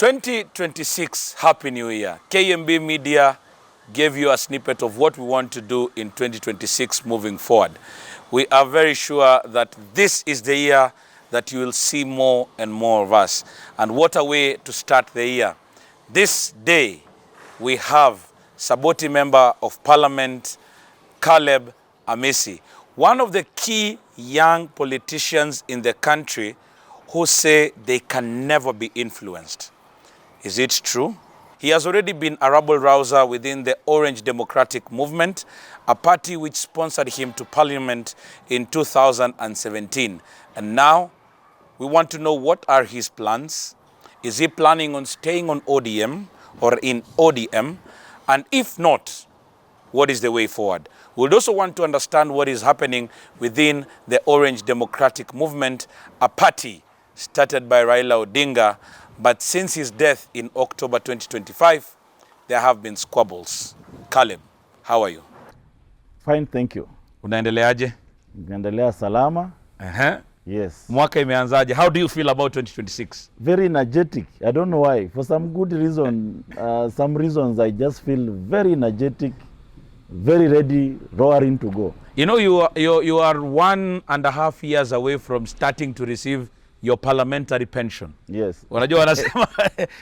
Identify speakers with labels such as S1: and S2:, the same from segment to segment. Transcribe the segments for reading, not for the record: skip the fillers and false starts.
S1: 2026, Happy New Year. KMB Media gave you a snippet of what we want to do in 2026 moving forward. We are very sure that this is the year that you will see more and more of us. And what a way to start the year. This day, we have Saboti Member of Parliament, Caleb Amisi, one of the key young politicians in the country who say they can never be influenced. Is it true? He has already been a rabble-rouser within the Orange Democratic Movement, a party which sponsored him to Parliament in 2017. And now, we want to know what are his plans. Is he planning on staying on ODM or in ODM? And if not, what is the way forward? We would also want to understand what is happening within the Orange Democratic Movement, a party started by Raila Odinga, but since his death in October 2025, there have been squabbles. Caleb, how are you?
S2: Fine, thank you.
S1: Unaendeleaje?
S2: Unaendelea salama? Yes.
S1: Mwaka imeanzaje? How do you feel about 2026?
S2: Very energetic. I don't know why. For some good reason, some reasons I just feel very energetic, very ready, roaring to go.
S1: You know, you are 1.5 years away from starting to receive your parliamentary pension.
S2: Yes.
S1: Unajua wanasema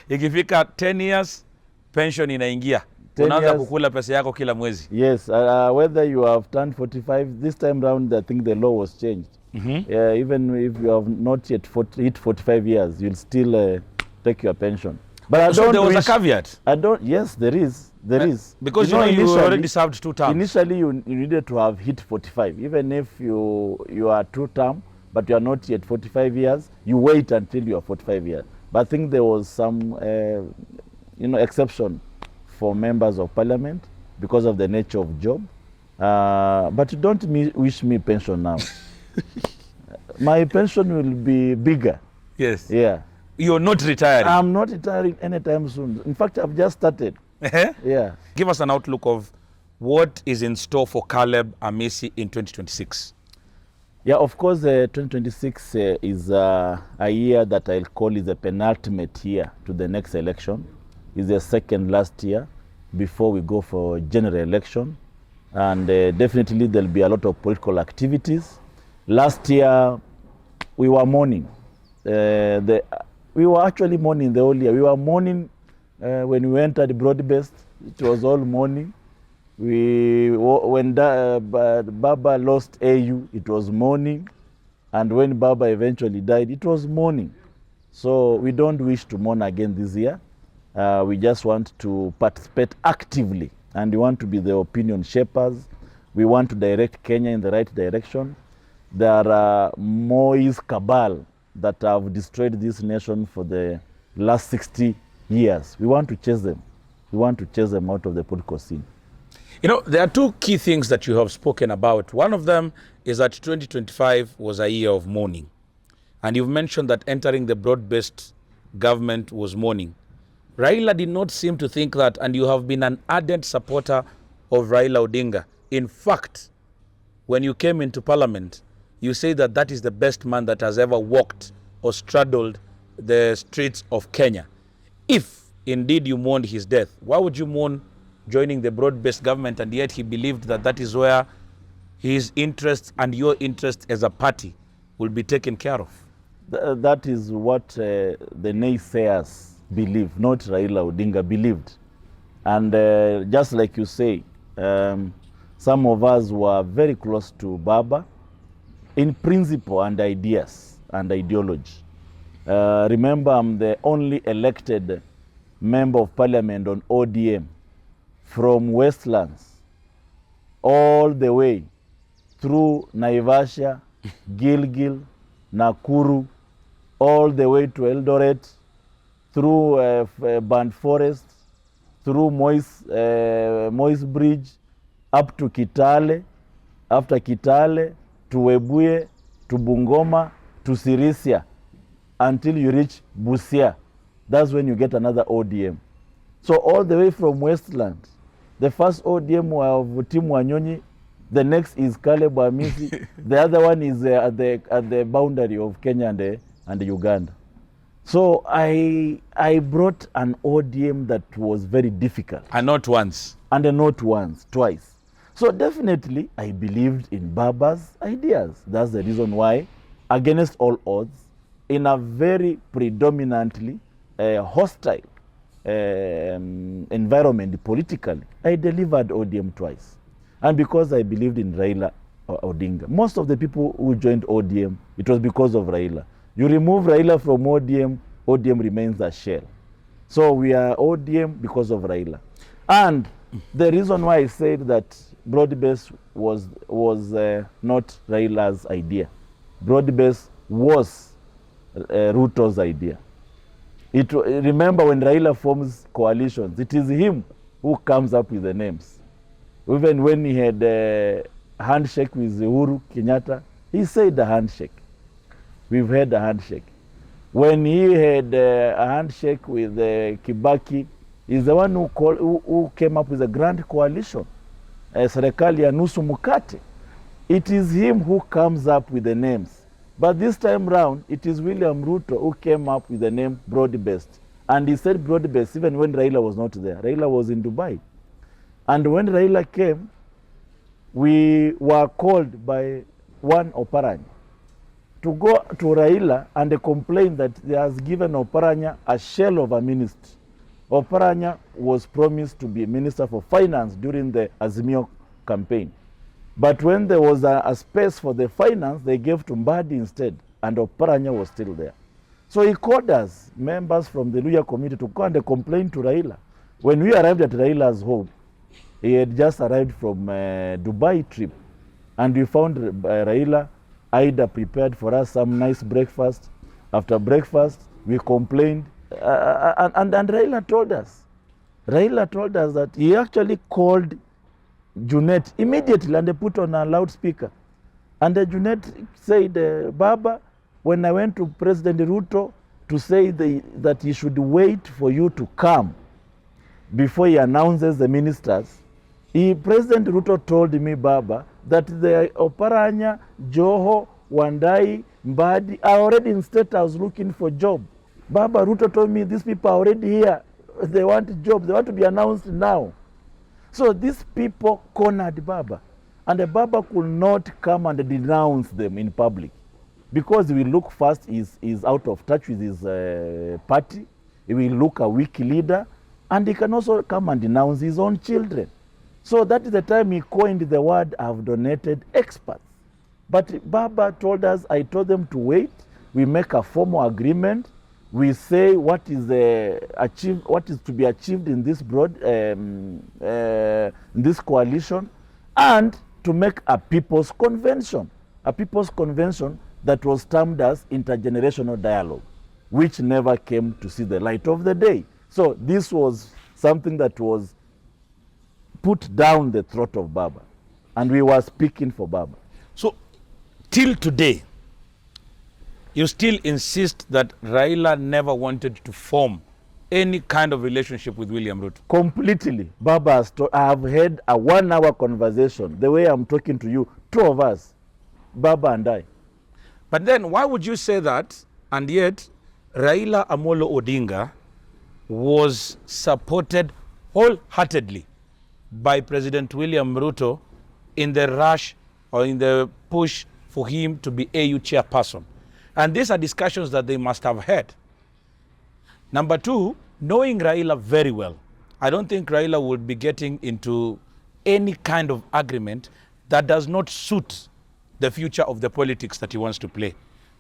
S1: ikifika 10 years pension inaingia. Unaanza kukula pesa yako kila mwezi.
S2: Yes, whether you have turned 45, this time round I think the law was changed. Even if you have not yet hit 45 years, you'll still take your pension. But I
S1: so
S2: don't
S1: there was
S2: wish,
S1: a caveat?
S2: Yes, there is.
S1: Because you know you already served 2 terms.
S2: Initially, you needed to have hit 45. Even if you are 2 term, but you are not yet 45 years, you wait until you are 45 years. But I think there was some exception for members of parliament because of the nature of job. But don't wish me pension now. My pension will be bigger.
S1: Yes.
S2: Yeah.
S1: You're not retiring?
S2: I'm not retiring anytime soon. In fact, I've just started. Yeah.
S1: Give us an outlook of what is in store for Caleb Amisi in 2026.
S2: Yeah, of course, 2026 is a year that I'll call is a penultimate year to the next election. It's the second last year before we go for general election. And definitely there'll be a lot of political activities. Last year, we were mourning. We were actually mourning the whole year. We were mourning when we entered broad-based. It was all mourning. When Baba lost AU, it was mourning. And when Baba eventually died, it was mourning. So we don't wish to mourn again this year. We just want to participate actively. And we want to be the opinion shapers. We want to direct Kenya in the right direction. There are Moi's cabal that have destroyed this nation for the last 60 years. We want to chase them. We want to chase them out of the political scene.
S1: You know, there are 2 key things that you have spoken about. One of them is that 2025 was a year of mourning. And you've mentioned that entering the broad-based government was mourning. Raila did not seem to think that, and you have been an ardent supporter of Raila Odinga. In fact, when you came into parliament, you say that that is the best man that has ever walked or straddled the streets of Kenya. If indeed you mourned his death, why would you mourn joining the broad-based government, and yet he believed that that is where his interests and your interests as a party will be taken care of?
S2: That is what the naysayers believe, not Raila Odinga believed. And just like you say, some of us were very close to Baba in principle and ideas and ideology. Remember, I'm the only elected member of parliament on ODM from Westlands all the way through Naivasha, Gilgil, Nakuru, all the way to Eldoret, through Band Forest, through Moise Bridge, up to Kitale, after Kitale, to Webuye, to Bungoma, to Sirisia, until you reach Busia. That's when you get another ODM. So all the way from Westland, the first ODM of Tim Wanyonyi, the next is Caleb Amisi, the other one is at the boundary of Kenya and Uganda. So I brought an ODM that was very difficult.
S1: And not once.
S2: And not once, twice. So definitely I believed in Baba's ideas. That's the reason why, against all odds, in a very predominantly hostile environment politically, I delivered ODM twice. And because I believed in Raila Odinga. Most of the people who joined ODM, it was because of Raila. You remove Raila from ODM, ODM remains a shell. So we are ODM because of Raila. And the reason why I said that broad-based was not Raila's idea. Broad-based was Ruto's idea. Remember when Raila forms coalitions, it is him who comes up with the names. Even when he had a handshake with Uhuru Kenyatta, he said a handshake. We've had a handshake. When he had a handshake with Kibaki, he's the one who came up with a grand coalition, serikali ya nusu mkate. It is him who comes up with the names. But this time round, it is William Ruto who came up with the name broad-based. And he said broad-based even when Raila was not there. Raila was in Dubai. And when Raila came, we were called by one Oparanya to go to Raila and complain that he has given Oparanya a shell of a ministry. Oparanya was promised to be Minister for Finance during the Azimio campaign. But when there was a space for the finance, they gave to Mbadi instead, and Oparanya was still there. So he called us, members from the Luya committee, to go and complain to Raila. When we arrived at Raila's home, he had just arrived from Dubai trip, and we found Raila. Ida prepared for us some nice breakfast. After breakfast, we complained, and Raila told us that he actually called Junet immediately and they put on a loudspeaker. And Junet said, Baba, when I went to President Ruto to say that he should wait for you to come before he announces the ministers, President Ruto told me, Baba, that the Oparanya, Joho, Wandai, Mbadi are already in State House looking for job. Baba, Ruto told me these people are already here. They want jobs. They want to be announced now. So these people cornered Baba. And the Baba could not come and denounce them in public. Because he will look first, he's out of touch with his party. He will look a weak leader. And he can also come and denounce his own children. So that is the time he coined the word, I've donated experts. But Baba told us, I told them to wait. We make a formal agreement. We say what is to be achieved in this this coalition, and to make a people's convention that was termed as intergenerational dialogue, which never came to see the light of the day. So this was something that was put down the throat of Baba, and we were speaking for Baba.
S1: So till today, you still insist that Raila never wanted to form any kind of relationship with William Ruto?
S2: Completely. Baba has I have had a 1-hour conversation, the way I'm talking to you, two of us, Baba and I.
S1: But then why would you say that, and yet Raila Amolo Odinga was supported wholeheartedly by President William Ruto in the rush or in the push for him to be AU chairperson? And these are discussions that they must have had. Number two, knowing Raila very well, I don't think Raila would be getting into any kind of agreement that does not suit the future of the politics that he wants to play.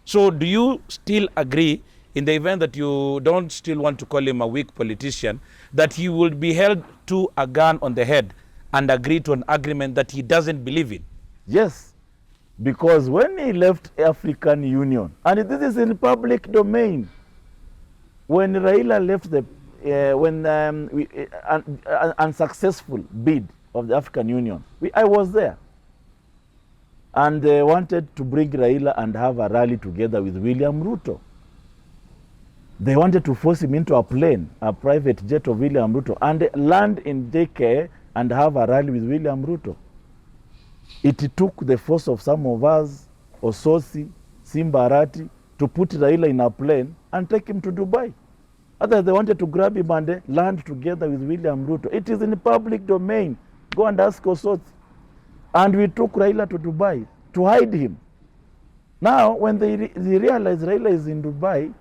S1: So do you still agree, in the event that you don't still want to call him a weak politician, that he will be held to a gun on the head and agree to an agreement that he doesn't believe in?
S2: Yes. Because when he left African Union, and this is in public domain, when Raila left the unsuccessful bid of the African Union, I was there. And they wanted to bring Raila and have a rally together with William Ruto. They wanted to force him into a plane, a private jet of William Ruto, and land in JK and have a rally with William Ruto. It took the force of some of us, Ososi, Simbarati, to put Raila in a plane and take him to Dubai. Others, they wanted to grab him and land together with William Ruto. It is in the public domain. Go and ask Osot. And we took Raila to Dubai to hide him. Now, when they realize Raila is in Dubai,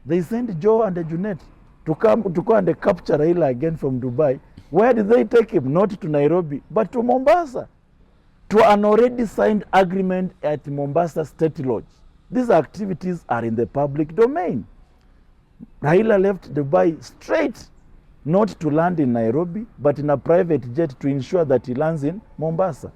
S2: they send Joe and Junet to go and capture Raila again from Dubai. Where did they take him? Not to Nairobi, but to Mombasa, to an already signed agreement at Mombasa State Lodge. These activities are in the public domain. Raila left Dubai straight, not to land in Nairobi, but in a private jet to ensure that he lands in Mombasa.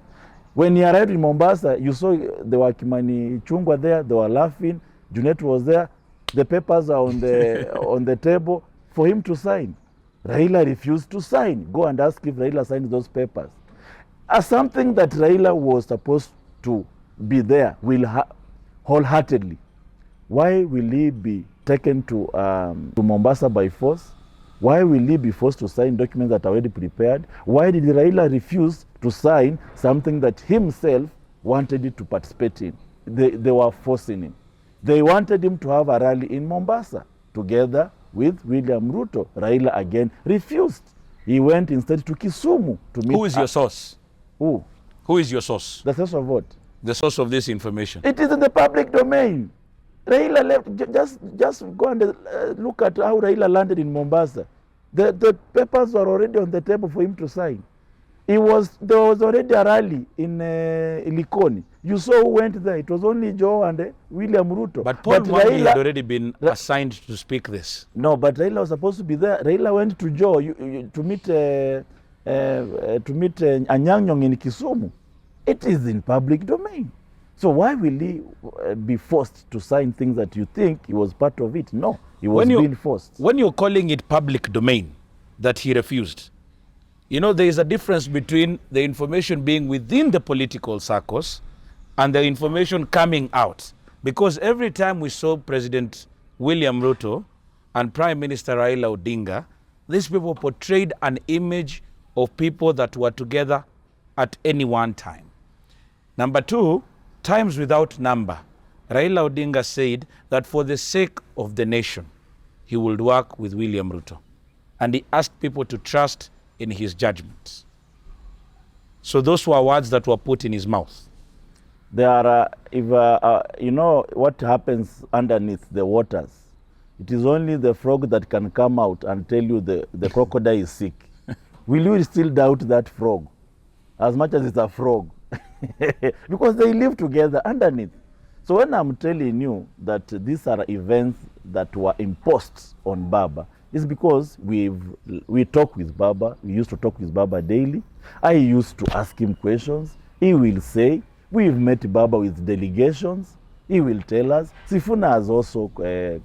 S2: When he arrived in Mombasa, you saw there were Kimani Chungwa there, they were laughing, Junet was there, the papers are on the, on the table for him to sign. Raila refused to sign. Go and ask if Raila signed those papers. As something that Raila was supposed to be there wholeheartedly, why will he be taken to Mombasa by force? Why will he be forced to sign documents that are already prepared? Why did Raila refuse to sign something that himself wanted to participate in? They were forcing him. They wanted him to have a rally in Mombasa together with William Ruto. Raila again refused. He went instead to Kisumu to meet.
S1: Who is your source?
S2: Who?
S1: Who is your source?
S2: The source of what?
S1: The source of this information.
S2: It is in the public domain. Raila left. Just go and look at how Raila landed in Mombasa. The papers were already on the table for him to sign. There was already a rally in Likoni. You saw who went there. It was only Joe and William Ruto.
S1: But Paul Mwangi had already been assigned to speak this.
S2: No, but Raila was supposed to be there. Raila went to Joe to meet Anyang' in Kisumu. It is in public domain. So why will he be forced to sign things that you think he was part of it? No, he was being forced.
S1: When you're calling it public domain that he refused, you know, there is a difference between the information being within the political circles and the information coming out. Because every time we saw President William Ruto and Prime Minister Raila Odinga, these people portrayed an image of people that were together at any one time. Number two, times without number, Raila Odinga said that for the sake of the nation, he would work with William Ruto. And he asked people to trust in his judgments. So those were words that were put in his mouth.
S2: There are, you know what happens underneath the waters. It is only the frog that can come out and tell you the crocodile is sick. Will you still doubt that frog? As much as it's a frog. Because they live together underneath. So when I'm telling you that these are events that were imposed on Baba, it's because we talk with Baba. We used to talk with Baba daily. I used to ask him questions. He will say, we've met Baba with delegations. He will tell us. Sifuna has also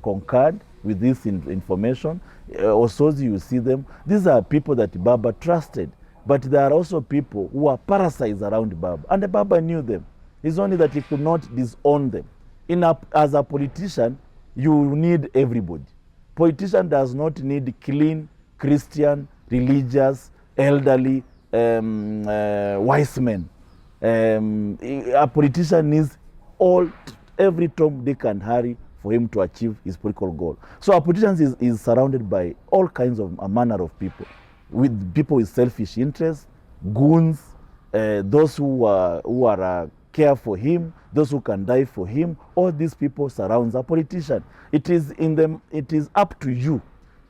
S2: concurred with this information. Also, you see them. These are people that Baba trusted. But there are also people who are parasites around Baba. And the Baba knew them. It's only that he could not disown them. As a politician, you need everybody. Politician does not need clean, Christian, religious, elderly, wise men. A politician needs every Tom, Dick, and Harry for him to achieve his political goal. So a politician is surrounded by all kinds of a manner of people, with people with selfish interests, goons, those who care for him, those who can die for him. All these people surrounds a politician. It is up to you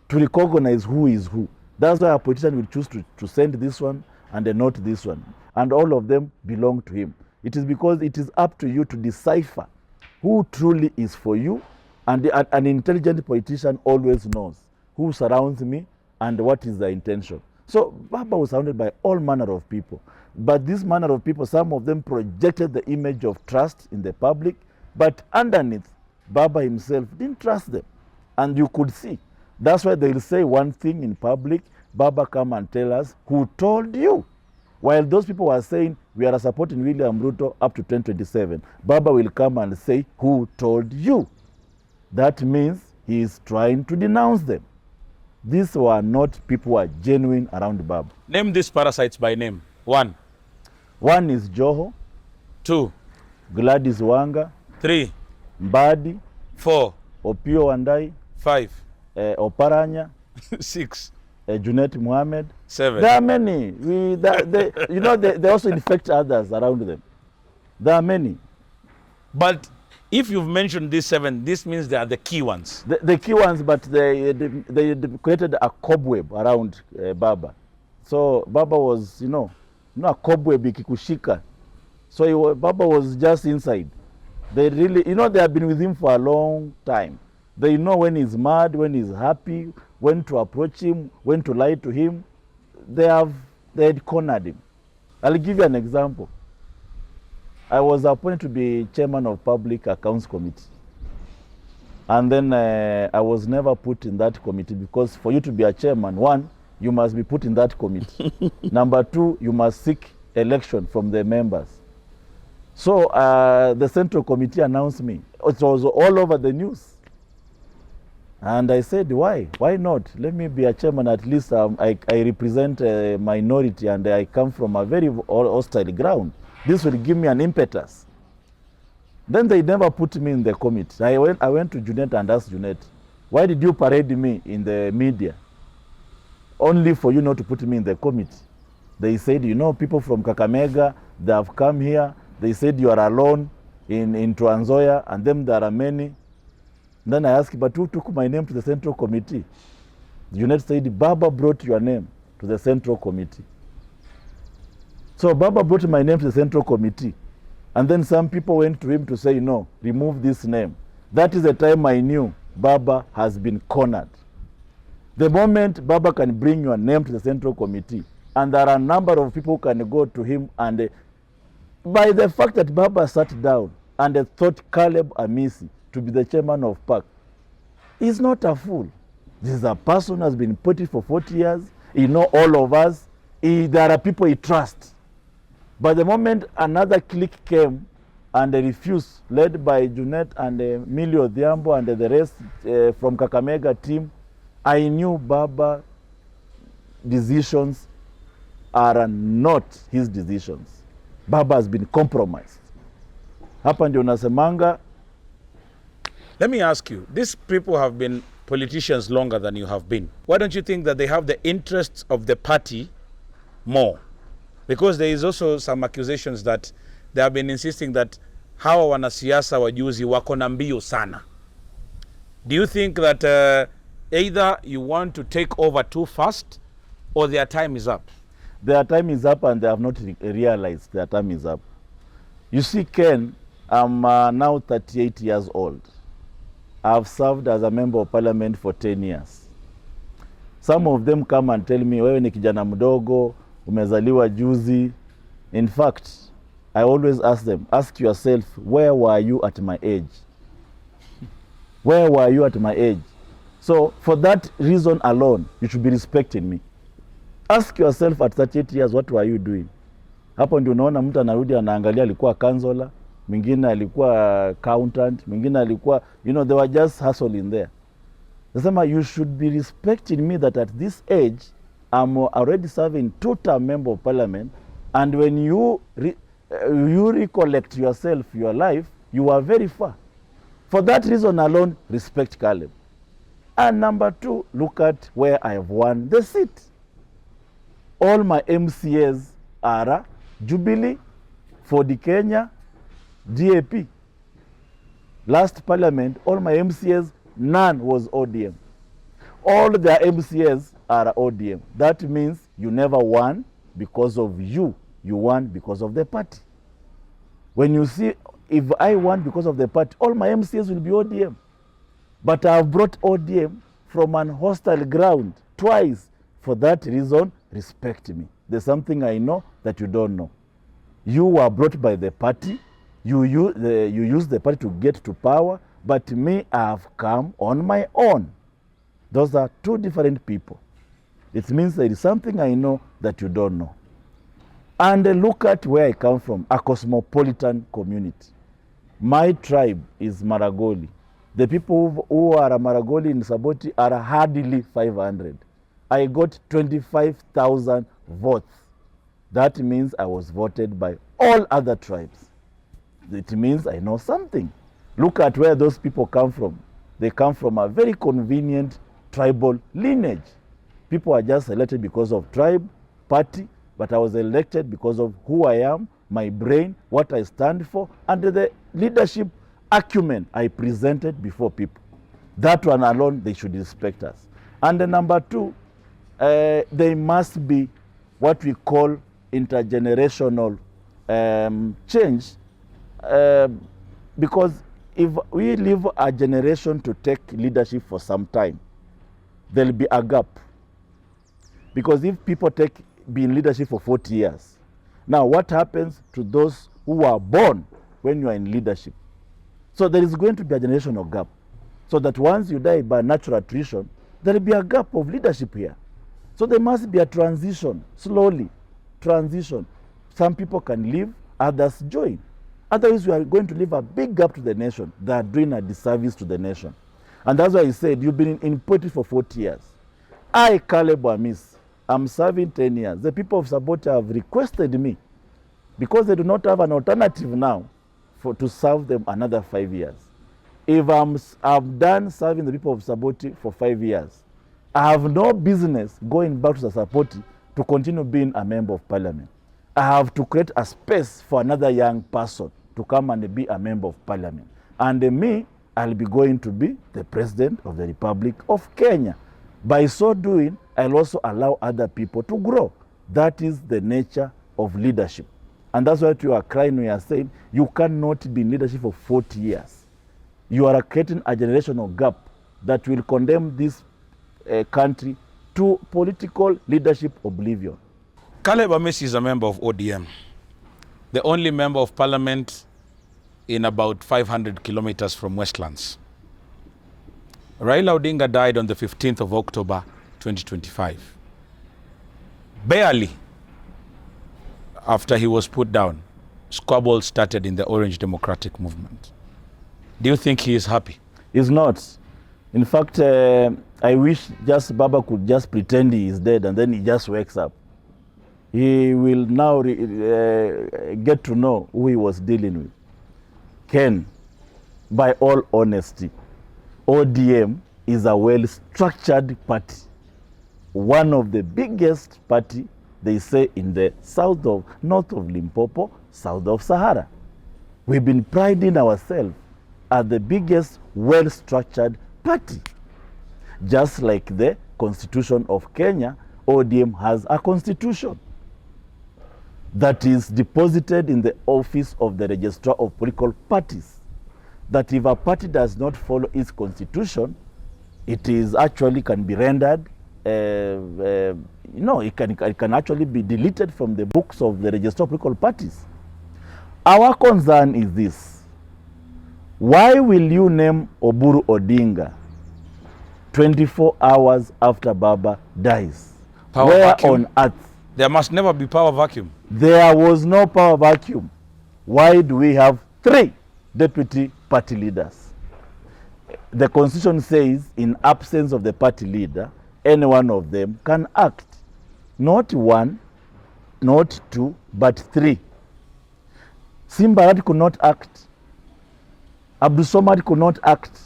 S2: to recognize who is who. That's why a politician will choose to send this one and not this one. And all of them belong to him. It is because it is up to you to decipher who truly is for you. And an intelligent politician always knows who surrounds me and what is the intention. So Baba was surrounded by all manner of people. But this manner of people, some of them projected the image of trust in the public, but underneath, Baba himself didn't trust them. And you could see. That's why they'll say one thing in public, Baba come and tell us, who told you? While those people were saying, we are supporting William Ruto up to 2027, Baba will come and say, who told you? That means he is trying to denounce them. These were not people who are genuine around Baba.
S1: Name these parasites by name. One.
S2: One is Joho.
S1: 2.
S2: Gladys Wanga.
S1: 3.
S2: Mbadi.
S1: 4.
S2: Opio Wandai.
S1: 5.
S2: Oparanya.
S1: 6.
S2: Junet Mohammed.
S1: 7.
S2: There are many. They also infect others around them. There are many.
S1: But if you've mentioned these 7, this means they are the key ones.
S2: The key ones, but they created a cobweb around Baba. So Baba was, a cobweb ikikushika. So Baba was just inside. They really, they have been with him for a long time. They know when he's mad, when he's happy, when to approach him, when to lie to him. They had cornered him. I'll give you an example. I was appointed to be chairman of Public Accounts Committee. And then I was never put in that committee because for you to be a chairman, 1, you must be put in that committee. Number 2, you must seek election from the members. So the Central Committee announced me. It was all over the news. And I said, why? Why not? Let me be a chairman. At least I represent a minority and I come from a very hostile ground. This will give me an impetus. Then they never put me in the committee. I went to Junet and asked Junet, why did you parade me in the media? Only for you not to put me in the committee. They said, people from Kakamega, they have come here. They said you are alone in Trans Nzoia, and then there are many. Then I asked, but who took my name to the Central Committee? Junet said, Baba brought your name to the Central Committee. So Baba brought my name to the Central Committee. And then some people went to him to say, no, remove this name. That is the time I knew Baba has been cornered. The moment Baba can bring your name to the Central Committee, and there are a number of people who can go to him, and by the fact that Baba sat down and thought Caleb Amisi to be the chairman of PAC, he's not a fool. This is a person who has been put for 40 years. He knows all of us. There are people he trusts. But the moment another clique came and they refused, led by Junet and Millie Odhiambo and the rest from Kakamega team, I knew Baba decisions are not his decisions. Baba has been compromised. Hapa ndio nasemanga.
S1: Let me ask you, these people have been politicians longer than you have been. Why don't you think that they have the interests of the party more? Because there is also some accusations that they have been insisting that hawa wanasiasa wajuzi wako na mbio sana. Do you think that either you want to take over too fast or their time is up?
S2: Their time is up and they have not realized their time is up. You see, Ken, I'm now 38 years old. I've served as a member of parliament for 10 years. Some of them come and tell me, wewe ni kijana mdogo, umezaliwa juzi. In fact, I always ask them, ask yourself, where were you at my age? Where were you at my age? So for that reason alone, you should be respecting me. Ask yourself at 38 years, what were you doing? Hapo ndio unaona mtu anarudi anaangalia alikuwa counselor, mwingine alikuwa accountant, mwingine alikuwa, they were just hustling there. Nasema, you should be respecting me that at this age, I'm already serving 2-term member of parliament, and when you recollect yourself, your life, you are very far. For that reason alone, respect Caleb. And number 2, look at where I have won the seat. All my MCAs are Jubilee, Ford Kenya, DAP. Last parliament, all my MCAs, none was ODM. All their MCAs are ODM. That means you never won because of you. You won because of the party. When you see, if I won because of the party, all my MCAs will be ODM. But I have brought ODM from an hostile ground twice. For that reason, respect me. There's something I know that you don't know. You were brought by the party. You use the party to get to power. But me, I have come on my own. Those are 2 different people. It means there is something I know that you don't know. And look at where I come from, a cosmopolitan community. My tribe is Maragoli. The people who are Maragoli in Saboti are hardly 500. I got 25,000 votes. That means I was voted by all other tribes. It means I know something. Look at where those people come from. They come from a very convenient tribal lineage. People are just elected because of tribe, party, but I was elected because of who I am, my brain, what I stand for, and the leadership acumen I presented before people. That one alone, they should respect us. And the number two, they must be what we call intergenerational change, because if we leave a generation to take leadership for some time, there'll be a gap. Because if people be in leadership for 40 years, now what happens to those who are born when you are in leadership? So there is going to be a generational gap. So that once you die by natural attrition, there will be a gap of leadership here. So there must be a transition, slowly, transition. Some people can leave, others join. Otherwise, we are going to leave a big gap to the nation. They are doing a disservice to the nation. And that's why I said, you've been in politics for 40 years. I, Caleb Amisi, I'm serving 10 years. The people of Saboti have requested me, because they do not have an alternative now, to serve them another 5 years. If I'm done serving the people of Saboti for 5 years, I have no business going back to Saboti to continue being a member of parliament. I have to create a space for another young person to come and be a member of parliament. And me, I'll be going to be the president of the Republic of Kenya. By so doing, I'll also allow other people to grow. That is the nature of leadership. And that's what you are crying when you are saying you cannot be in leadership for 40 years. You are creating a generational gap that will condemn this country to political leadership oblivion.
S1: Caleb Amisi is a member of ODM, the only member of parliament in about 500 kilometers from Westlands. Raila Odinga died on the 15th of October, 2025. Barely after he was put down, squabbles started in the Orange Democratic Movement. Do you think he is happy?
S2: He's not. In fact, I wish just Baba could just pretend he is dead and then he just wakes up. He will now get to know who he was dealing with. Ken, by all honesty, ODM is a well-structured party. One of the biggest party, they say, in the north of Limpopo, south of Sahara. We've been priding ourselves as the biggest well-structured party. Just like the Constitution of Kenya, ODM has a constitution that is deposited in the office of the Registrar of Political Parties. That if a party does not follow its constitution, it is actually can be rendered, it can actually be deleted from the books of the Registrar of Political Parties. Our concern is this: why will you name Oburu Odinga 24 hours after Baba dies?
S1: Power
S2: Where
S1: vacuum.
S2: on earth?
S1: There must never be power vacuum.
S2: There was no power vacuum. Why do we have 3 deputy party leaders? The Constitution says, in absence of the party leader, any one of them can act. Not 1, not 2, but 3. Simbarat could not act. Abdul Somad could not act.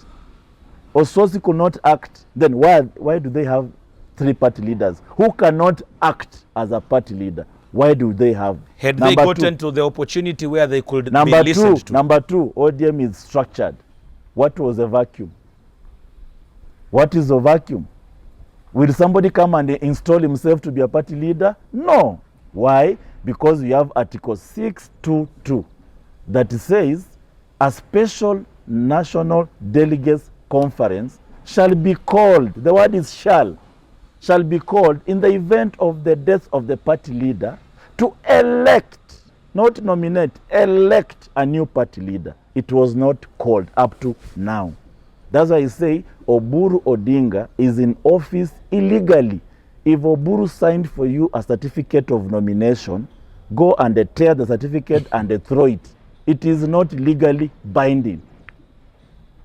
S2: Ososi could not act. Then why do they have 3 party leaders who cannot act as a party leader? Why do they have?
S1: Had they gotten to the opportunity where they could be listened to?
S2: Number 2, ODM is structured. What was a vacuum? What is a vacuum? Will somebody come and install himself to be a party leader? No. Why? Because we have Article 622 that says a special national delegates conference shall be called, the word is shall be called in the event of the death of the party leader to elect, not nominate, elect a new party leader. It was not called up to now. That's why I say Oburu Odinga is in office illegally. If Oburu signed for you a certificate of nomination, go and tear the certificate and throw it. It is not legally binding.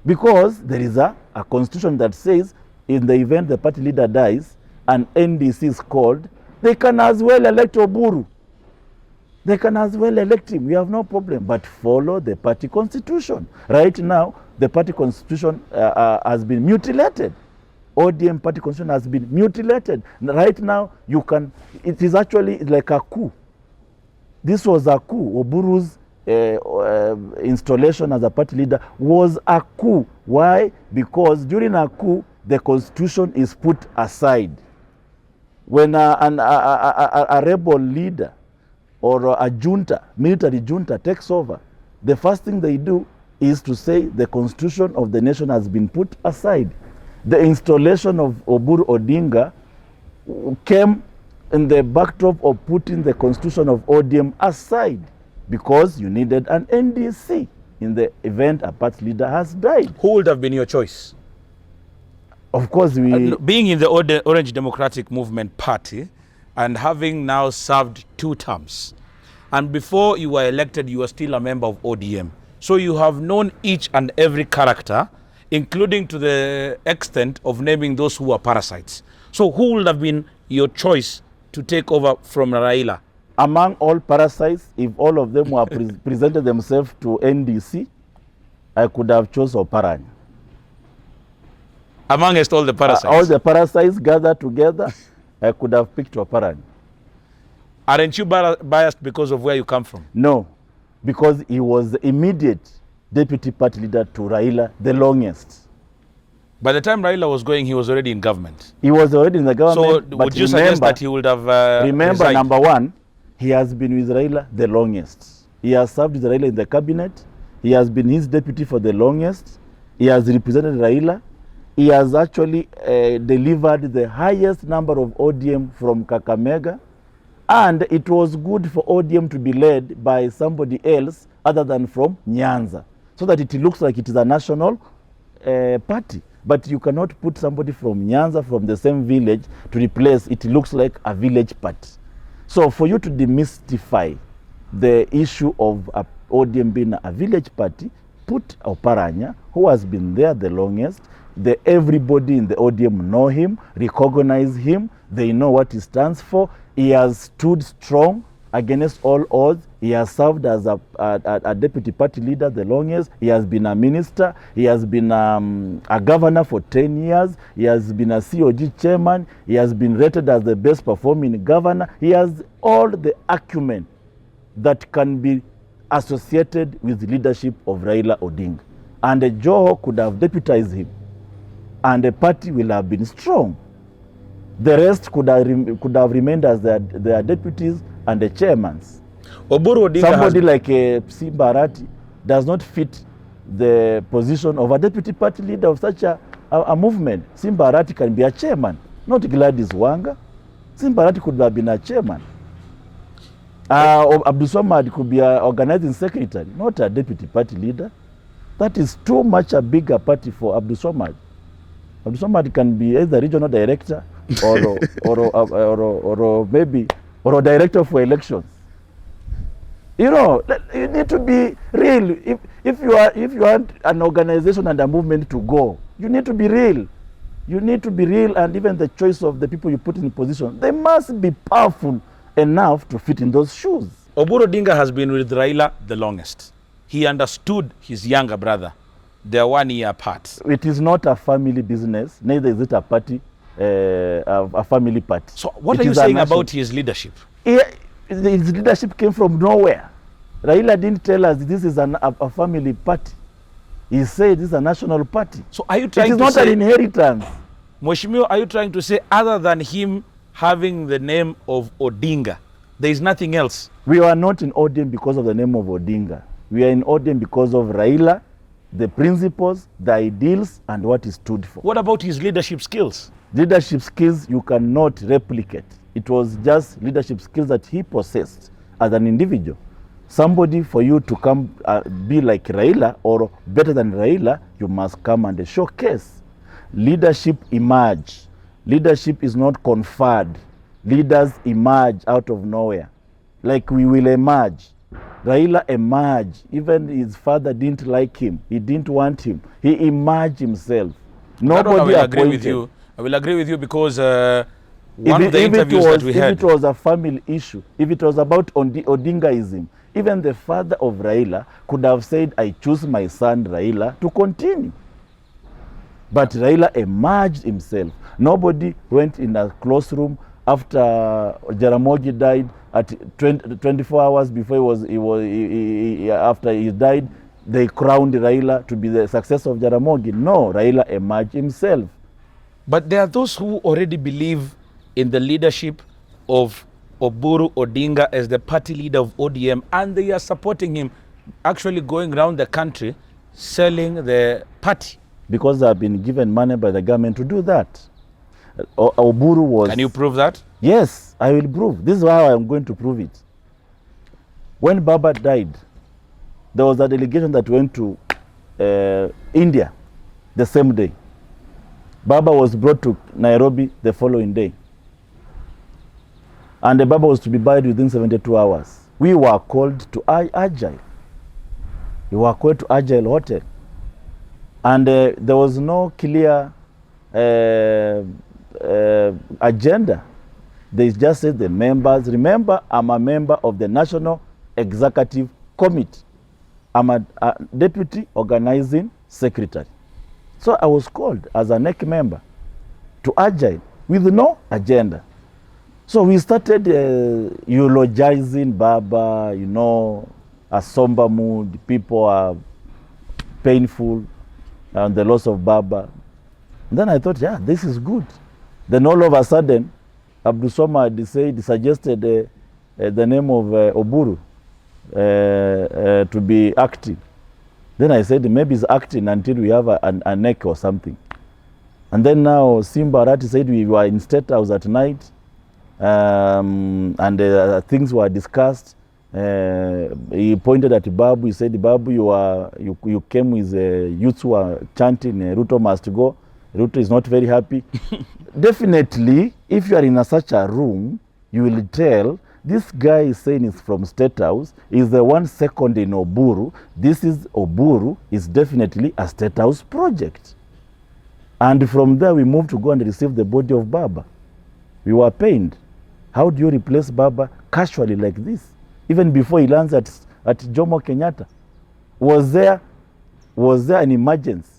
S2: Because there is a constitution that says in the event the party leader dies and NDC is called, they can as well elect Oburu. They can as well elect him. We have no problem, but follow the party constitution. Right now, the party constitution has been mutilated. ODM party constitution has been mutilated. Right now, it is actually like a coup. This was a coup. Oburu's installation as a party leader was a coup. Why? Because during a coup, the constitution is put aside. When a rebel leader or a junta, military junta takes over, the first thing they do is to say the constitution of the nation has been put aside. The installation of Oburu Odinga came in the backdrop of putting the constitution of ODM aside because you needed an NDC in the event a party leader has died.
S1: Who would have been your choice?
S2: Of course,
S1: being in the Orange Democratic Movement Party and having now served 2 terms, and before you were elected, you were still a member of ODM. So you have known each and every character, including to the extent of naming those who are parasites. So who would have been your choice to take over from Raila?
S2: Among all parasites, if all of them were presented themselves to NDC, I could have chosen Oparanya.
S1: Amongst all the parasites?
S2: All the parasites gathered together, I could have picked Oparanya.
S1: Aren't you biased because of where you come from?
S2: No, because he was the immediate deputy party leader to Raila, the longest.
S1: By the time Raila was going, he was already in government.
S2: He was already in the government.
S1: So would you suggest that he would have
S2: remember,
S1: resigned?
S2: Number one, he has been with Raila the longest. He has served with Raila in the cabinet. He has been his deputy for the longest. He has represented Raila. He has actually delivered the highest number of ODM from Kakamega. And it was good for ODM to be led by somebody else other than from Nyanza, so that it looks like it is a national party. But you cannot put somebody from Nyanza, from the same village, to replace it. Looks like a village party. So for you to demystify the issue of ODM being a village party, put Oparanya, who has been there the longest. Everybody in the ODM know him, recognize him. They know what he stands for. He has stood strong against all odds. He has served as a deputy party leader the longest. He has been a minister. He has been a governor for 10 years. He has been a COG chairman. He has been rated as the best performing governor. He has all the acumen that can be associated with the leadership of Raila Odinga. And Joho could have deputized him, and the party will have been strong. The rest could have remained as their deputies and the chairmans.
S1: Oburu Odinga
S2: Somebody like Simba Arati does not fit the position of a deputy party leader of such a movement. Simba Arati can be a chairman, not Gladys Wanga. Simba Arati could have been a chairman. Abdul Swamad could be an organizing secretary, not a deputy party leader. That is too much a bigger party for Abdul Swamad. Abdul Swamad can be either regional director or maybe a director for elections. You know, you need to be real. If you want an organization and a movement to go, you need to be real. You need to be real, and even the choice of the people you put in position, they must be powerful enough to fit in those shoes.
S1: Oburu Odinga has been with Raila the longest. He understood his younger brother. They are 1 year apart.
S2: It is not a family business, neither is it a party, a family party.
S1: So what are you saying about his leadership?
S2: His leadership came from nowhere. Raila didn't tell us this is a family party. He said this is a national party.
S1: So are you trying
S2: to say... It is not an inheritance.
S1: Mheshimiwa, are you trying to say other than him having the name of Odinga, there is nothing else?
S2: We are not in ODM because of the name of Odinga. We are in ODM because of Raila, the principles, the ideals, and what he stood for.
S1: What about his leadership skills?
S2: Leadership skills you cannot replicate. It was just leadership skills that he possessed as an individual. Somebody, for you to come be like Raila or better than Raila, you must come and showcase. Leadership emerge. Leadership is not conferred. Leaders emerge out of nowhere. Like we will emerge. Raila emerged. Even his father didn't like him. He didn't want him. He emerged himself. Nobody
S1: I will agree with you. I will agree with you because One of the interviews that we
S2: if
S1: had.
S2: it was a family issue, if it was about Odingaism, even the father of Raila could have said, I choose my son Raila to continue. But Raila emerged himself. Nobody went in a close room after Jaramogi died at 24 hours before after he died. They crowned Raila to be the successor of Jaramogi. No, Raila emerged himself.
S1: But there are those who already believe in the leadership of Oburu Odinga as the party leader of ODM, and they are supporting him, actually going around the country selling the party.
S2: Because they have been given money by the government to do that. Oburu was...
S1: Can you prove that?
S2: Yes, I will prove. This is how I am going to prove it. When Baba died, there was a delegation that went to India the same day. Baba was brought to Nairobi the following day. And the Baba was to be buried within 72 hours. We were called to Agile. We were called to Agile Hotel. And there was no clear agenda. They just said the members, remember, I'm a member of the National Executive Committee. I'm a deputy organizing secretary. So I was called as a NEC member to Agile with no agenda. So we started eulogizing Baba, you know, a somber mood. People are painful and the loss of Baba. And then I thought, yeah, this is good. Then all of a sudden, Abdul Somad suggested the name of Oburu to be acting. Then I said, maybe it's acting until we have a neck or something. And then now Simba Arati said we were in State House at night, and things were discussed. He pointed at Babu. He said, Babu, you came with youths who are chanting, Ruto must go. Ruto is not very happy. Definitely, if you are in such a room, you will tell, this guy is saying it's from State House, is the 1 second in Oburu. This is Oburu, is definitely a State House project. And from there, we moved to go and receive the body of Baba. We were pained. How do you replace Baba casually like this? Even before he lands at Jomo Kenyatta. Was there an emergency?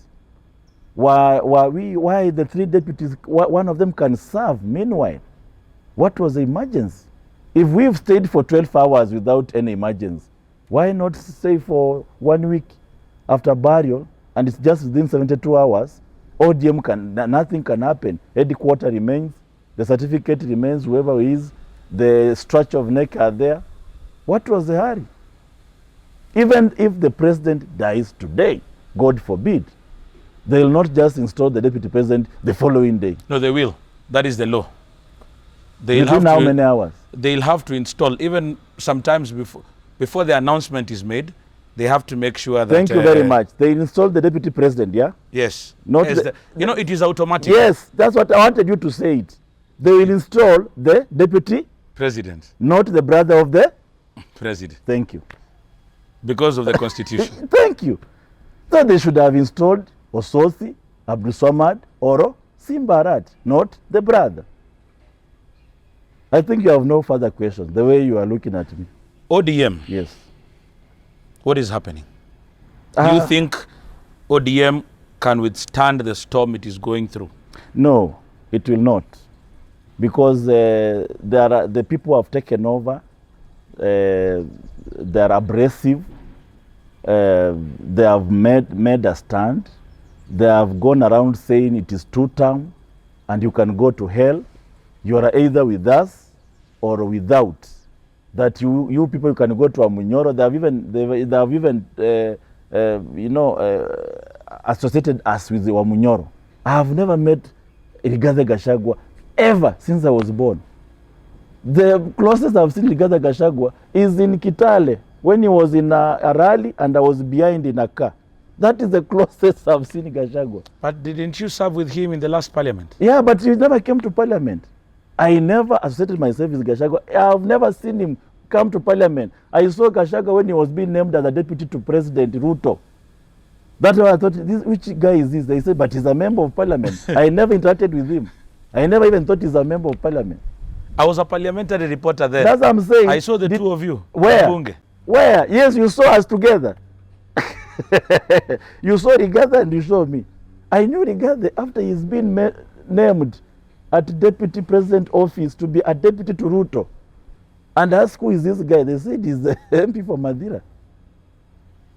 S2: Why the 3 deputies, one of them can serve meanwhile? What was the emergency? If we've stayed for 12 hours without any emergency, why not stay for 1 week after burial and it's just within 72 hours? ODM nothing can happen. Headquarter remains, the certificate remains, whoever is, the structure of neck are there. What was the hurry? Even if the president dies today, God forbid, they will not just install the deputy president the following day.
S1: No, they will. That is the law.
S2: Within how many hours?
S1: They'll have to install, even sometimes before the announcement is made, they have to make sure that...
S2: Thank you very much. They install the deputy president, yeah?
S1: Yes.
S2: Not
S1: you know, it is automatic.
S2: Yes, that's what I wanted you to say it. They will install the deputy
S1: president,
S2: not the brother of the
S1: president.
S2: Thank you.
S1: Because of the constitution.
S2: Thank you. So they should have installed Ososi, Abdul Samad, or Simba Arati, not the brother. I think you have no further questions, the way you are looking at me.
S1: ODM.
S2: Yes.
S1: What is happening? Do you think ODM can withstand the storm it is going through?
S2: No, it will not. Because the people who have taken over, they are abrasive, they have made a stand, they have gone around saying it is 2-term and you can go to hell. You are either with us or without. That you people can go to a Munyoro. They have even associated us with Wamunyoro. I have never met Rigathi Gachagua ever since I was born. The closest I've seen Rigathi Gachagua is in Kitale when he was in a rally and I was behind in a car. That is the closest I've seen Gachagua.
S1: But didn't you serve with him in the last parliament?
S2: Yeah, but he never came to parliament. I never associated myself with Gachagua. I've never seen him come to parliament. I saw Gachagua when he was being named as a deputy to President Ruto. That's why I thought, which guy is this? They said, but he's a member of parliament. I never interacted with him. I never even thought he's a member of parliament.
S1: I was a parliamentary reporter then.
S2: That's what I'm saying.
S1: I saw the two of you.
S2: Where?
S1: Bunge.
S2: Where? Yes, you saw us together. You saw Rigathi and you saw me. I knew Rigathi after he's been named at deputy president office to be a deputy to Ruto. And ask who is this guy? They said he's the MP for Madira.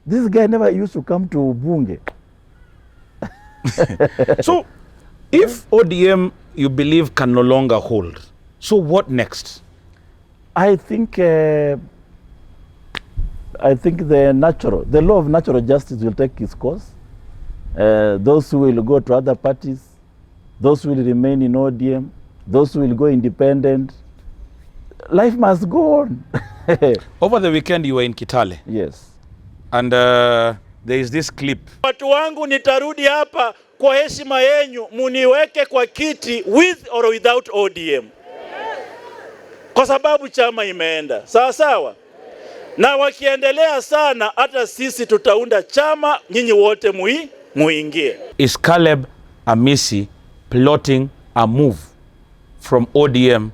S2: This guy never used to come to Bunge.
S1: So, if ODM, you believe, can no longer hold, so what next?
S2: I think the law of natural justice will take its course. Those who will go to other parties, those who will remain in ODM, those who will go independent. Life must go on.
S1: Over the weekend, you were in Kitale.
S2: Yes.
S1: And there is this clip.
S3: Watu wangu, nitarudi hapa kwa heshima yenyu, muniweke kwa kiti with or without ODM. Kwa sababu chama imeenda. Sawa sawa? Na wakiendelea sana, hata sisi tutaunda chama, nyinyi wote muingie.
S1: Is Caleb Amisi plotting a move from ODM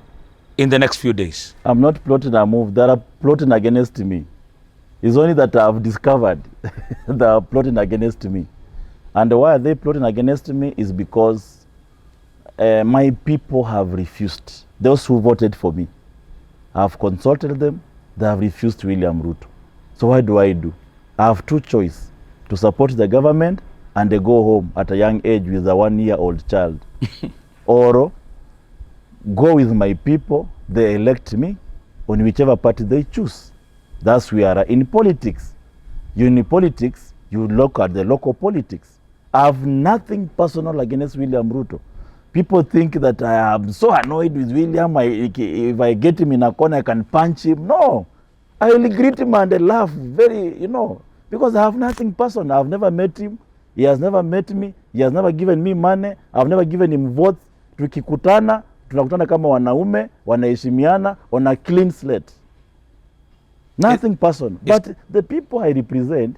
S1: in the next few days?
S2: I'm not plotting a move. They are plotting against me. It's only that I've discovered they are plotting against me. And why are they plotting against me is because my people have refused. Those who voted for me, I've consulted them. They have refused William Ruto. So what do? I have two choices: to support the government and they go home at a young age with a 1-year-old child, or go with my people, they elect me on whichever party they choose. That's we are in politics. You in politics, you look at the local politics. I have nothing personal against William Ruto. People think that I am so annoyed with William. If I get him in a corner, I can punch him. No. I will greet him and laugh very, because I have nothing personal. I've never met him. He has never met me. He has never given me money. I've never given him votes. Tukikutana, tunakutana kama wanaume, wanaheshimiana, on a clean slate. Nothing personal. But the people I represent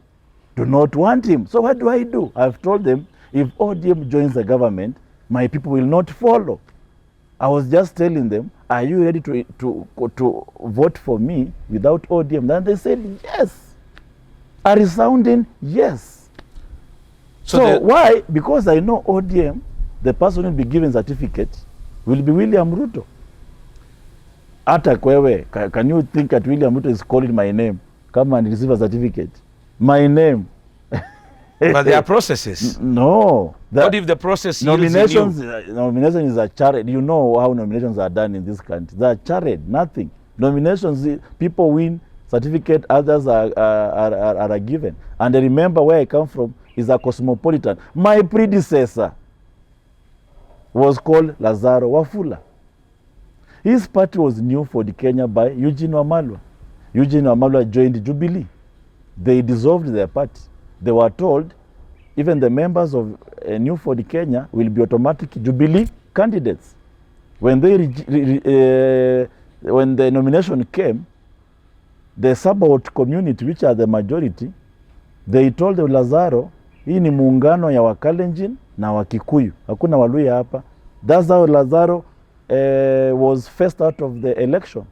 S2: do not want him. So what do? I've told them, if ODM joins the government, my people will not follow. I was just telling them, are you ready to vote for me without ODM? Then they said yes. A resounding yes. So why? Because I know ODM, the person who will be given certificate will be William Ruto. Ata kwewe, can you think that William Ruto is calling my name? Come and receive a certificate. My name.
S1: But there are processes.
S2: No.
S1: What if the process
S2: nomination is a charade. You know how nominations are done in this country. They are charade, nothing. Nominations, people win, certificate, others are given. And I remember where I come from is a cosmopolitan. My predecessor was called Lazaro Wafula. His party was New Ford Kenya by Eugene Wamalwa. Eugene Wamalwa joined Jubilee. They dissolved their party. They were told even the members of New Ford Kenya will be automatic Jubilee candidates. When when the nomination came, the Sabaot community, which are the majority, they told the Lazaro, hii ni muungano ya Wakalenjin na Wakikuyu. Hakuna Waluya hapa. That's how Lazaro was first out of the election.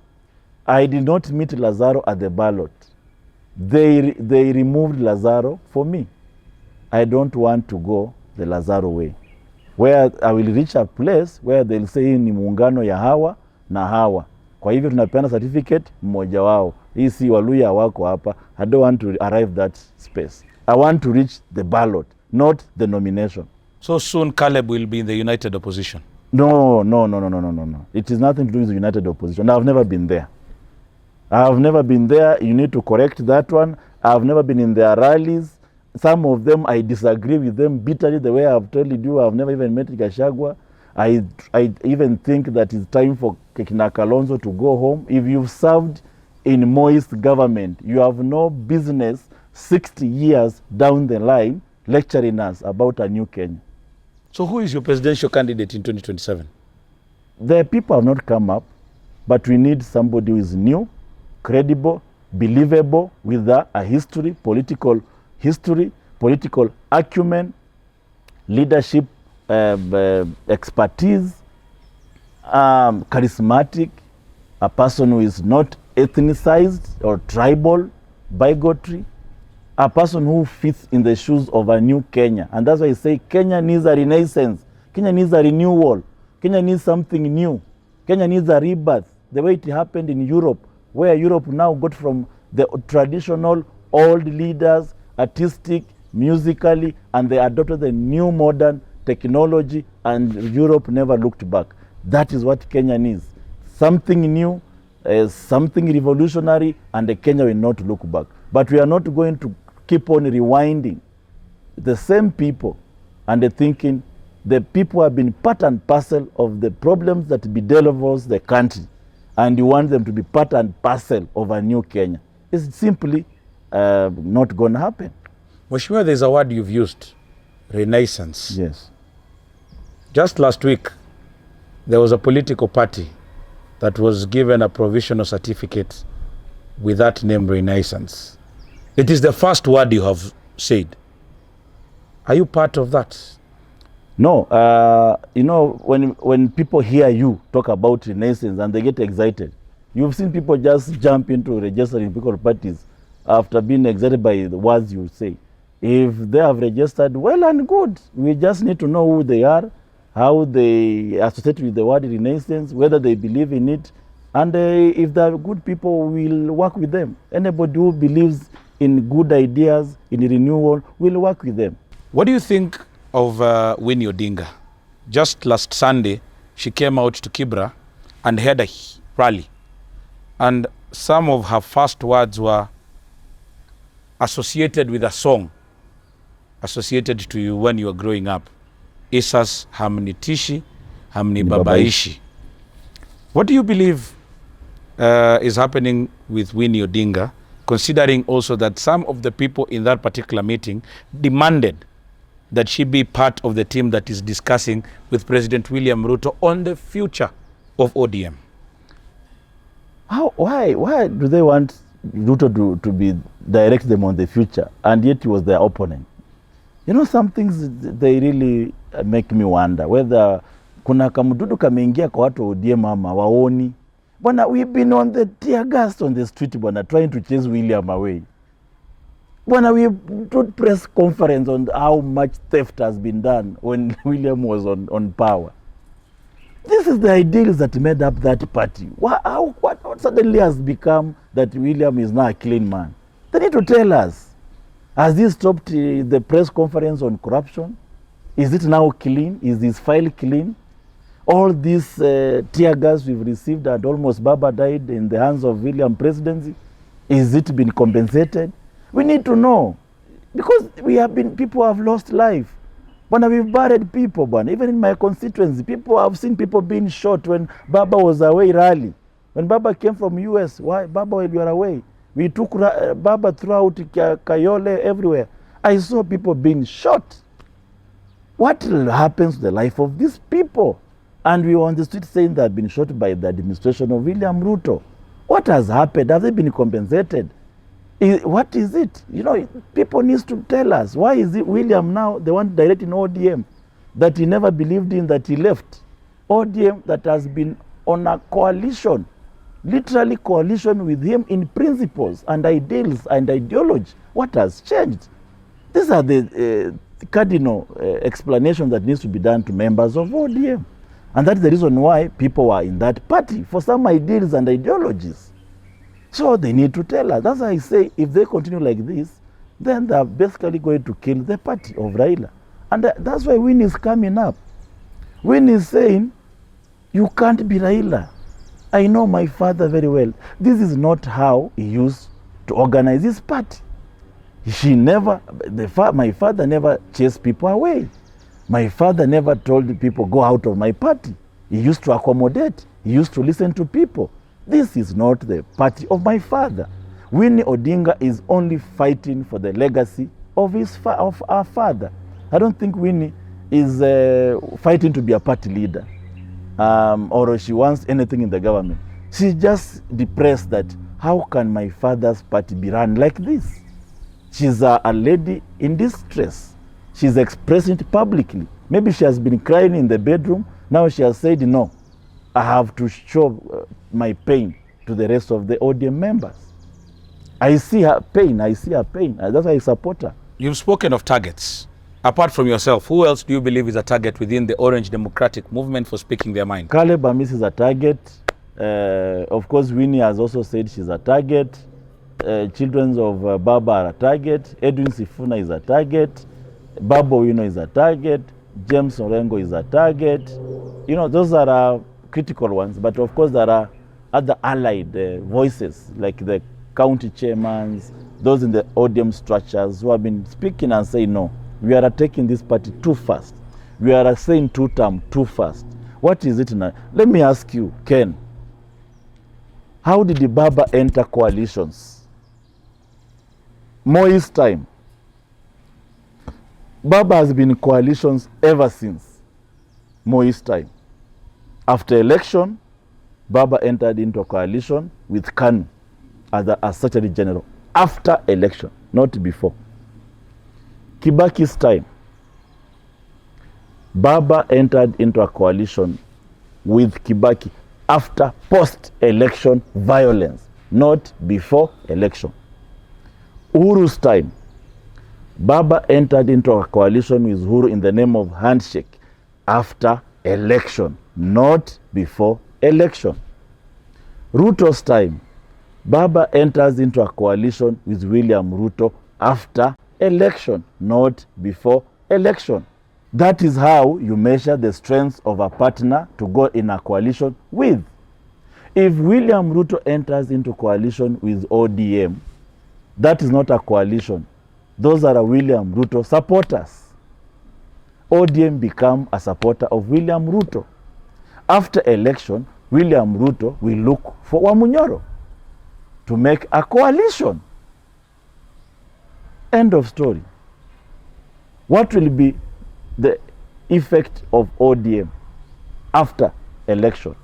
S2: I did not meet Lazaro at the ballot. They removed Lazaro for me. I don't want to go the Lazaro way, where I will reach a place where they'll say ni muungano ya hawa na hawa. Kwa hivyo tunapeana certificate mmoja wao. Hii si Waluya wako hapa. I don't want to arrive that space. I want to reach the ballot, not the nomination.
S1: So soon Caleb will be in the united opposition.
S2: No. It is nothing to do with the united opposition. I've never been there. I've never been there. You need to correct that one. I've never been in their rallies. Some of them, I disagree with them bitterly, the way I've told you. I've never even met Gachagua. I even think that it's time for Kekina Kalonzo to go home. If you've served in Moist government, you have no business 60 years down the line lecturing us about a new Kenya.
S1: So who is your presidential candidate in 2027?
S2: The people have not come up, but we need somebody who is new, credible, believable, with a history, political acumen, leadership expertise, charismatic, a person who is not ethnicized or tribal, bigotry, a person who fits in the shoes of a new Kenya. And that's why I say Kenya needs a renaissance. Kenya needs a renewal. Kenya needs something new. Kenya needs a rebirth, the way it happened in Europe, where Europe now got from the traditional old leaders, artistic, musically, and they adopted the new modern technology, and Europe never looked back. That is what Kenya needs. Something new, something revolutionary, and the Kenya will not look back. But we are not going to keep on rewinding the same people and the thinking the people have been part and parcel of the problems that bedevils the country, and you want them to be part and parcel of a new Kenya. It's simply not going to happen.
S1: Mheshimiwa, there's a word you've used, renaissance.
S2: Yes.
S1: Just last week, there was a political party that was given a provisional certificate with that name, renaissance. It is the first word you have said. Are you part of that?
S2: No, you know, when people hear you talk about renaissance and they get excited, you've seen people just jump into registering political parties after being excited by the words you say. If they have registered, well and good. We just need to know who they are, how they associate with the word renaissance, whether they believe in it, and if they're good people, we'll work with them. Anybody who believes in good ideas, in renewal, we'll work with them.
S1: What do you think of Winnie Odinga? Just last Sunday, she came out to Kibra and had a rally. And some of her first words were associated with a song associated to you when you were growing up. Isas hamnitishi, hamnibabaishi. What do you believe is happening with Winnie Odinga, considering also that some of the people in that particular meeting demanded that she be part of the team that is discussing with President William Ruto on the future of ODM?
S2: Why do they want Ruto to direct them on the future, and yet he was their opponent? You know, some things, they really make me wonder whether kuna kamududu kameingia kwa watu ODM ama waoni. Bwana, we've been on the tear gas on the street, bwana, trying to chase William away. Bwana, we did press conference on how much theft has been done when William was on power. This is the ideals that made up that party. What suddenly has become that William is now a clean man? They need to tell us. Has he stopped the press conference on corruption? Is it now clean? Is this file clean? All these tear gas we've received, and almost Baba died in the hands of William presidency, is it been compensated? We need to know, because people have lost life. But we've buried people, but even in my constituency, I've seen people being shot when Baba was away rally. When Baba came from US, why? Baba, while you are away. We took Baba throughout Kayole, everywhere. I saw people being shot. What happens to the life of these people? And we were on the street saying they have been shot by the administration of William Ruto. What has happened? Have they been compensated? What is it? You know, people need to tell us. Why is it William now the one directing ODM that he never believed in, that he left? ODM that has been on a coalition, literally coalition with him in principles and ideals and ideology. What has changed? These are the cardinal explanations that needs to be done to members of ODM. And that's the reason why people are in that party, for some ideals and ideologies. So they need to tell us. That's why I say, if they continue like this, then they're basically going to kill the party of Raila. And that's why Winnie is coming up. Winnie is saying, you can't be Raila. I know my father very well. This is not how he used to organize his party. My father never chased people away. My father never told people, go out of my party. He used to accommodate. He used to listen to people. This is not the party of my father. Winnie Odinga is only fighting for the legacy of our father. I don't think Winnie is fighting to be a party leader, or she wants anything in the government. She's just depressed that how can my father's party be run like this? She's a lady in distress. She's expressing it publicly. Maybe she has been crying in the bedroom. Now she has said, no, I have to show my pain to the rest of the ODM members. I see her pain. That's why I support her.
S1: You've spoken of targets. Apart from yourself, who else do you believe is a target within the Orange Democratic Movement for speaking their mind?
S2: Caleb Amisi is a target. Of course, Winnie has also said she's a target. Children of Baba are a target. Edwin Sifuna is a target. Babo is a target. James Orengo is a target. Those are critical ones. But of course, there are other allied voices, like the county chairmen, those in the ODM structures who have been speaking and saying, no, we are attacking this party too fast. We are saying two-term too fast. What is it now? Let me ask you, Ken, how did the Baba enter coalitions? Moi's time. Baba has been in coalitions ever since Moi's time. After election, Baba entered into a coalition with KANU as Secretary General. After election, not before. Kibaki's time, Baba entered into a coalition with Kibaki after post-election violence, not before election. Uhuru's time, Baba entered into a coalition with Uhuru in the name of handshake after election, not before election. Ruto's time, Baba enters into a coalition with William Ruto after election, not before election. That is how you measure the strength of a partner to go in a coalition with. If William Ruto enters into coalition with ODM, that is not a coalition. Those are William Ruto supporters. ODM become a supporter of William Ruto. After election, William Ruto will look for Wamunyoro to make a coalition. End of story. What will be the effect of ODM after election?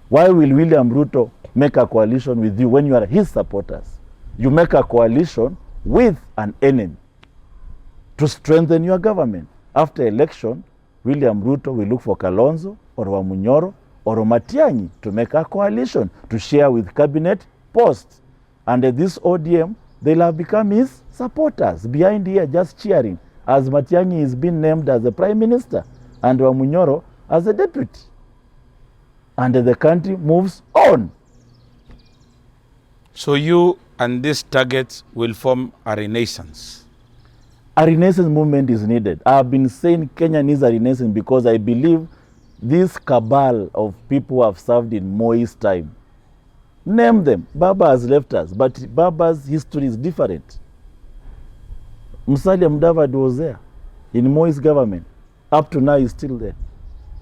S2: Why will William Ruto make a coalition with you when you are his supporters? You make a coalition with an enemy to strengthen your government. After election, William Ruto will look for Kalonzo or Wamunyoro or Matiang'i to make a coalition to share with cabinet posts. And this ODM, they'll have become his supporters behind here just cheering as Matiang'i is being named as the prime minister and Wamunyoro as a deputy. And the country moves on.
S1: So you and these targets will form a renaissance.
S2: A renaissance movement is needed. I have been saying Kenya needs a renaissance because I believe this cabal of people who have served in Moi's time. Name them. Baba has left us, but Baba's history is different. Musalia Mudavadi was there in Moi's government. Up to now, he's still there.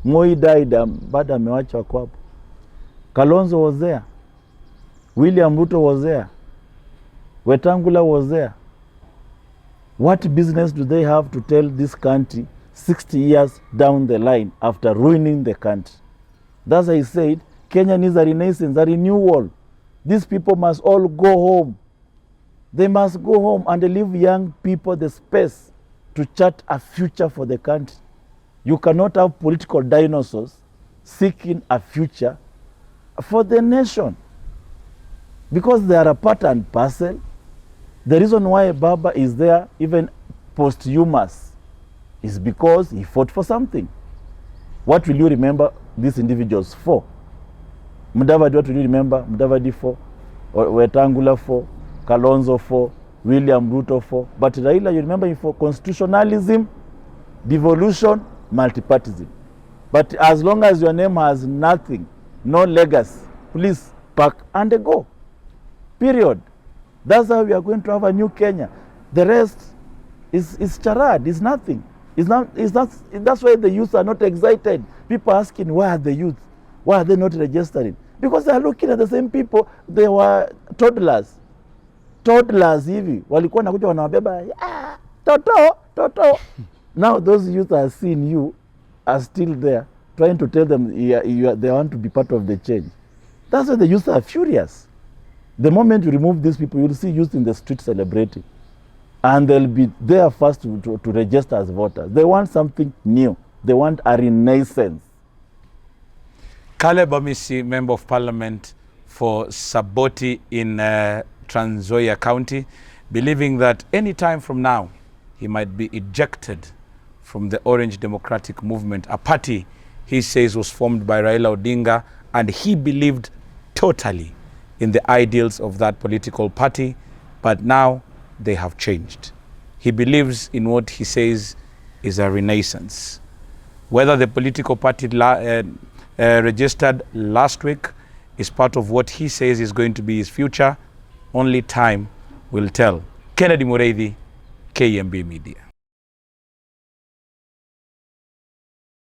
S2: Moi died, bado amewacha wako hapo. Kalonzo was there. William Ruto was there. Wetangula was there. What business do they have to tell this country 60 years down the line after ruining the country? That's why I said Kenya needs a renaissance, a renewal. These people must all go home. They must go home and leave young people the space to chart a future for the country. You cannot have political dinosaurs seeking a future for the nation because they are a part and parcel. The reason why Baba is there, even posthumous, is because he fought for something. What will you remember these individuals for? Mudavadi, what will you remember Mudavadi for? Wetangula for? Kalonzo for? William Ruto for? But Raila, you remember him for constitutionalism, devolution, multipartism. But as long as your name has nothing, no legacy, please pack and go. Period. That's how we are going to have a new Kenya. The rest is charade, is nothing. That's why the youth are not excited. People asking, why are the youth? Why are they not registering? Because they are looking at the same people. They were toddlers. Toddlers hivi. Walikuwa nakuja wanawabeba, toto. Now those youth are seeing you are still there, trying to tell them they want to be part of the change. That's why the youth are furious. The moment you remove these people, you'll see youth in the street celebrating. And they'll be there first to register as voters. They want something new. They want a renaissance.
S1: Caleb Amisi, Member of Parliament for Saboti in Trans Nzoia County, believing that any time from now he might be ejected from the Orange Democratic Movement, a party he says was formed by Raila Odinga, and he believed totally in the ideals of that political party, but now they have changed. He believes in what he says is a renaissance. Whether the political party registered last week is part of what he says is going to be his future, only time will tell. Kennedy Mureithi, KMB Media.